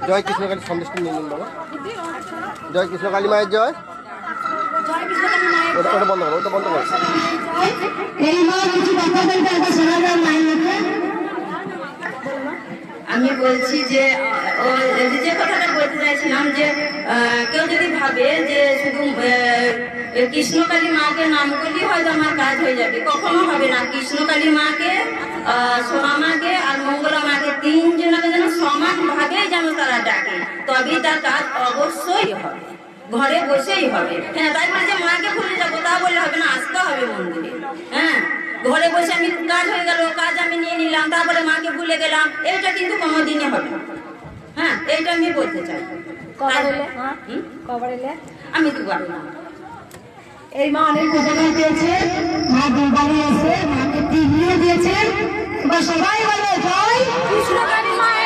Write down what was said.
জয় কৃষ্ণকালী সন্দেশটা নিয়ে নিন বাবা। জয় কৃষ্ণকালী মায়ের জয়। ওটা বন্ধ করো, ওটা বন্ধ করো। আমি বলছি যে যে কথাটা বলতে চাইছিলাম যে কেউ যদি ভাবে যে শুধু কৃষ্ণকালী মাকে নাম করলেই হয়তো আমার কাজ হয়ে যাবে, কখনো হবে না। কৃষ্ণকালী মাকে, সোনা মাকে আর মঙ্গলা মাকে তিনজনকে যেন সমান ভাবে যেন তারা ডাকে, তবেই তার কাজ অবশ্যই হবে, ঘরে বসেই হবে। হ্যাঁ, তাই বলে যে মাকে ভুলে যাবো তা বললে হবে না, আসতে হবে মন্দিরে। হ্যাঁ, ঘরে বসে আমি কাজ হয়ে গেল, কাজ আমি নিয়ে নিলাম, তারপরে মাকে ভুলে গেলাম, এটা কিন্তু কোনোদিনই হবে না। হ্যাঁ, এইটা আমি বলতে চাই। আমি দুবার না। এই মা অনেক উপকার পেয়েছে, মা দুর্বারে এসে মাকে টিভিও দিয়েছে। এবার সবাই বলে জয় কৃষ্ণকালী মায়ের